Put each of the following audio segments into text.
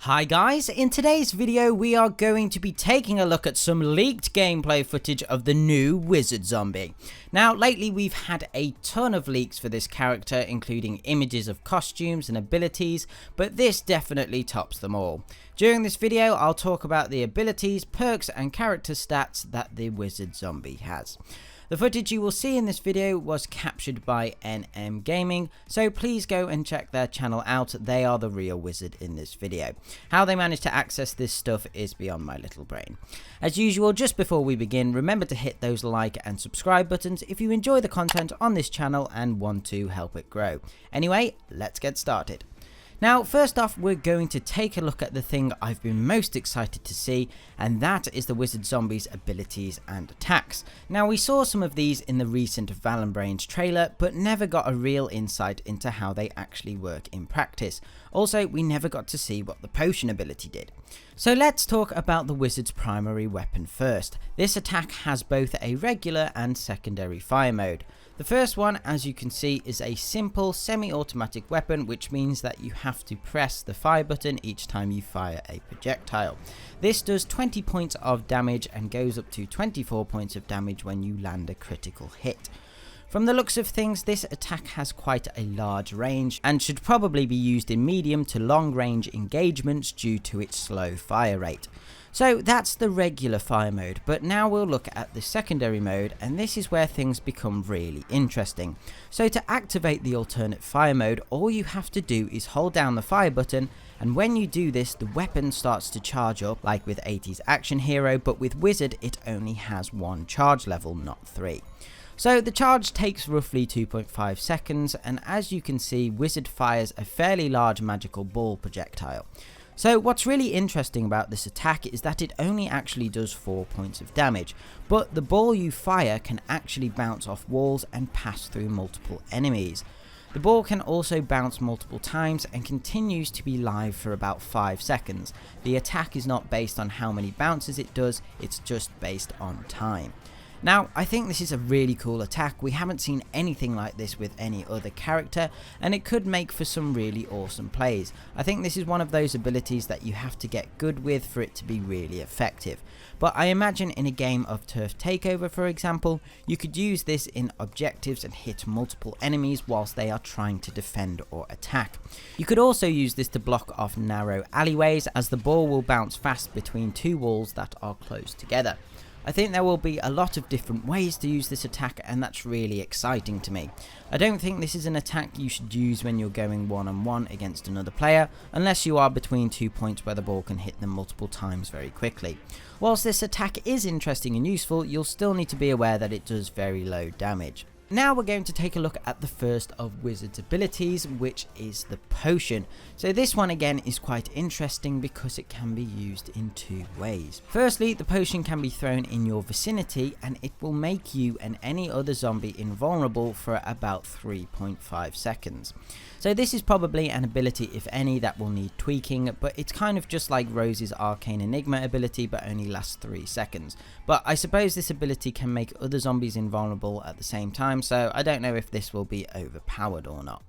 Hi guys, in today's video we are going to be taking a look at some leaked gameplay footage of the new Wizard Zombie. Now lately we've had a ton of leaks for this character, including images of costumes and abilities, but this definitely tops them all. During this video I'll talk about the abilities, perks and character stats that the Wizard Zombie has. The footage you will see in this video was captured by NMGaming, so please go and check their channel out. They are the real wizard in this video. How they managed to access this stuff is beyond my little brain. As usual, just before we begin, remember to hit those like and subscribe buttons if you enjoy the content on this channel and want to help it grow. Anyway, let's get started. Now, first off, we're going to take a look at the thing I've been most excited to see, and that is the Wizard Zombie's abilities and attacks. Now, we saw some of these in the recent Valenbrains trailer, but never got a real insight into how they actually work in practice. Also, we never got to see what the potion ability did. So let's talk about the Wizard's primary weapon first. This attack has both a regular and secondary fire mode. The first one, as you can see, is a simple semi-automatic weapon, which means that you have to press the fire button each time you fire a projectile. This does 20 points of damage and goes up to 24 points of damage when you land a critical hit. From the looks of things, this attack has quite a large range and should probably be used in medium to long range engagements due to its slow fire rate. So that's the regular fire mode, but now we'll look at the secondary mode, and this is where things become really interesting. So to activate the alternate fire mode, all you have to do is hold down the fire button, and when you do this, the weapon starts to charge up like with 80's Action Hero, but with Wizard it only has one charge level, not 3. So the charge takes roughly 2.5 seconds, and as you can see, Wizard fires a fairly large magical ball projectile. So what's really interesting about this attack is that it only actually does 4 points of damage, but the ball you fire can actually bounce off walls and pass through multiple enemies. The ball can also bounce multiple times and continues to be live for about 5 seconds. The attack is not based on how many bounces it does, it's just based on time. Now, I think this is a really cool attack. We haven't seen anything like this with any other character, and it could make for some really awesome plays. I think this is one of those abilities that you have to get good with for it to be really effective. But I imagine in a game of Turf Takeover, for example, you could use this in objectives and hit multiple enemies whilst they are trying to defend or attack. You could also use this to block off narrow alleyways, as the ball will bounce fast between two walls that are close together. I think there will be a lot of different ways to use this attack, and that's really exciting to me. I don't think this is an attack you should use when you're going one-on-one against another player, unless you are between 2 points where the ball can hit them multiple times very quickly. Whilst this attack is interesting and useful, you'll still need to be aware that it does very low damage. Now we're going to take a look at the first of Wizard's abilities, which is the potion. So this one again is quite interesting because it can be used in two ways. Firstly, the potion can be thrown in your vicinity and it will make you and any other zombie invulnerable for about 3.5 seconds. So this is probably an ability, if any, that will need tweaking, but it's kind of just like Rose's Arcane Enigma ability, but only lasts 3 seconds. But I suppose this ability can make other zombies invulnerable at the same time, so I don't know if this will be overpowered or not.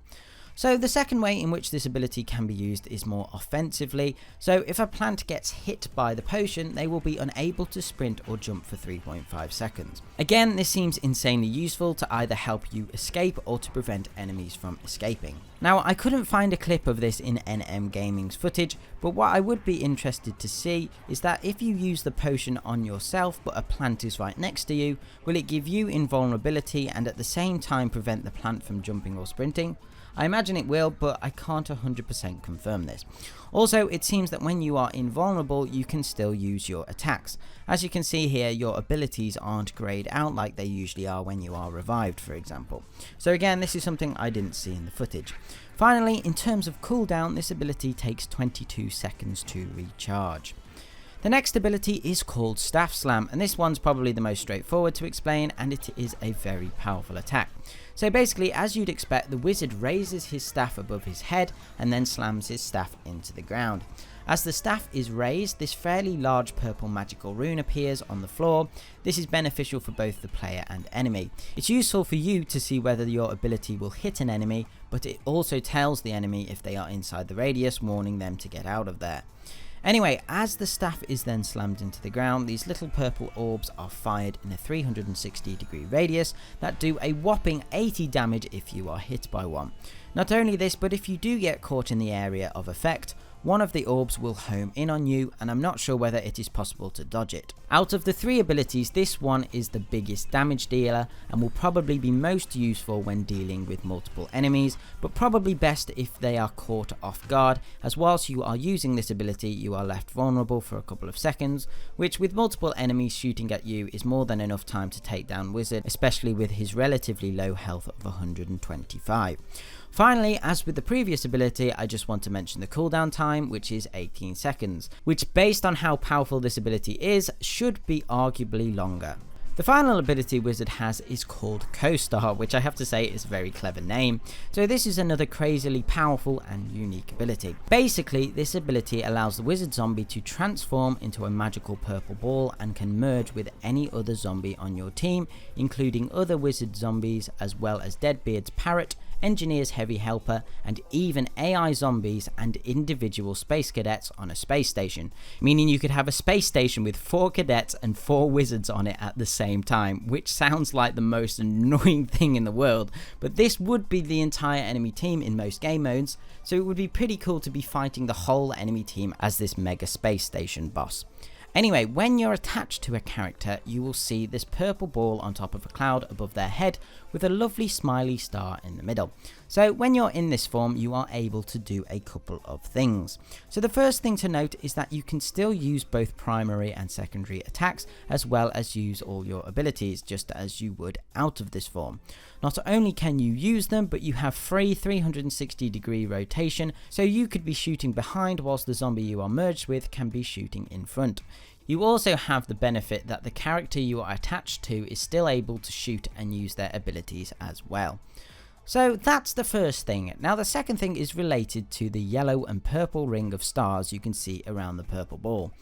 So the second way in which this ability can be used is more offensively. So if a plant gets hit by the potion, they will be unable to sprint or jump for 3.5 seconds. Again, this seems insanely useful to either help you escape or to prevent enemies from escaping. Now, I couldn't find a clip of this in NMGaming's footage, but what I would be interested to see is that if you use the potion on yourself but a plant is right next to you, will it give you invulnerability and at the same time prevent the plant from jumping or sprinting? I imagine it will, but I can't 100% confirm this. Also, it seems that when you are invulnerable, you can still use your attacks. As you can see here, your abilities aren't grayed out like they usually are when you are revived, for example. So again, this is something I didn't see in the footage. Finally, in terms of cooldown, this ability takes 22 seconds to recharge. The next ability is called Staff Slam, and this one's probably the most straightforward to explain, and it is a very powerful attack. So basically, as you'd expect, the wizard raises his staff above his head and then slams his staff into the ground. As the staff is raised, this fairly large purple magical rune appears on the floor. This is beneficial for both the player and enemy. It's useful for you to see whether your ability will hit an enemy, but it also tells the enemy if they are inside the radius, warning them to get out of there. Anyway, as the staff is then slammed into the ground, these little purple orbs are fired in a 360-degree radius that do a whopping 80 damage if you are hit by one. Not only this, but if you do get caught in the area of effect, one of the orbs will home in on you, and I'm not sure whether it is possible to dodge it. Out of the 3 abilities, this one is the biggest damage dealer and will probably be most useful when dealing with multiple enemies, but probably best if they are caught off guard, as whilst you are using this ability you are left vulnerable for a couple of seconds, which with multiple enemies shooting at you is more than enough time to take down Wizard, especially with his relatively low health of 125. Finally, as with the previous ability, I just want to mention the cooldown time, which is 18 seconds, which based on how powerful this ability is, should be arguably longer. The final ability Wizard has is called Co-Star, which I have to say is a very clever name. So this is another crazily powerful and unique ability. Basically, this ability allows the Wizard zombie to transform into a magical purple ball and can merge with any other zombie on your team, including other Wizard zombies as well as Deadbeard's Parrot, Engineer's Heavy Helper, and even AI zombies and individual space cadets on a space station, meaning you could have a space station with 4 cadets and 4 wizards on it at the same time, which sounds like the most annoying thing in the world, but this would be the entire enemy team in most game modes, so it would be pretty cool to be fighting the whole enemy team as this mega space station boss. Anyway, when you're attached to a character, you will see this purple ball on top of a cloud above their head with a lovely smiley star in the middle. So when you're in this form, you are able to do a couple of things. So the first thing to note is that you can still use both primary and secondary attacks, as well as use all your abilities, just as you would out of this form. Not only can you use them, but you have free 360-degree rotation, so you could be shooting behind whilst the zombie you are merged with can be shooting in front. You also have the benefit that the character you are attached to is still able to shoot and use their abilities as well. So that's the first thing. Now the second thing is related to the yellow and purple ring of stars you can see around the purple ball.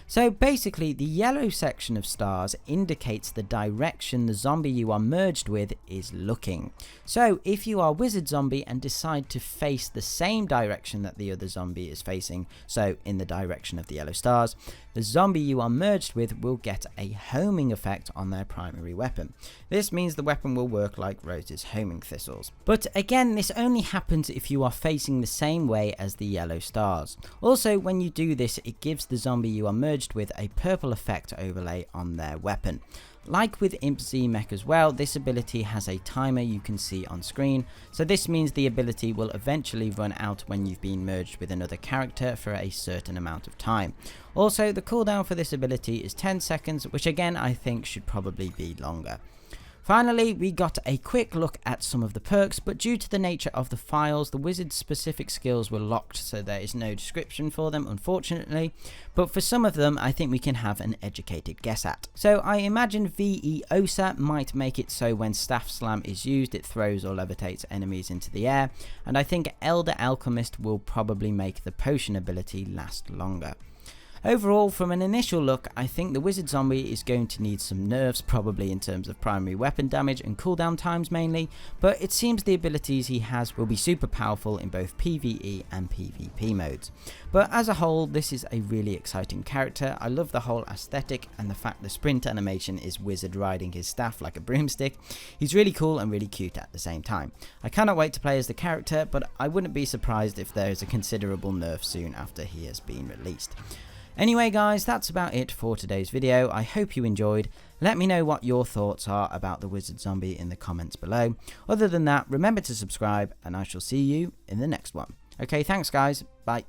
So basically the yellow section of stars indicates the direction the zombie you are merged with is looking. So if you are Wizard Zombie and decide to face the same direction that the other zombie is facing, so in the direction of the yellow stars, the zombie you are merged with will get a homing effect on their primary weapon. This means the weapon will work like Rose's homing thistles. But again, this only happens if you are facing the same way as the yellow stars. Also, when you do this, it gives the zombie you are merged with a purple effect overlay on their weapon. Like with PvZBFN as well, this ability has a timer you can see on screen, so this means the ability will eventually run out when you've been merged with another character for a certain amount of time. Also, the cooldown for this ability is 10 seconds, which again I think should probably be longer. Finally, we got a quick look at some of the perks, but due to the nature of the files, the wizard's specific skills were locked, so there is no description for them, unfortunately. But for some of them, I think we can have an educated guess at. So I imagine VE-OSA might make it so when Staff Slam is used, it throws or levitates enemies into the air, and I think Elder Alchemist will probably make the potion ability last longer. Overall, from an initial look, I think the Wizard Zombie is going to need some nerfs, probably in terms of primary weapon damage and cooldown times mainly, but it seems the abilities he has will be super powerful in both PvE and PvP modes. But as a whole, this is a really exciting character. I love the whole aesthetic and the fact the sprint animation is Wizard riding his staff like a broomstick. He's really cool and really cute at the same time. I cannot wait to play as the character, but I wouldn't be surprised if there is a considerable nerf soon after he has been released. Anyway guys, that's about it for today's video. I hope you enjoyed. Let me know what your thoughts are about the Wizard Zombie in the comments below. Other than that, remember to subscribe and I shall see you in the next one. Okay, thanks guys. Bye.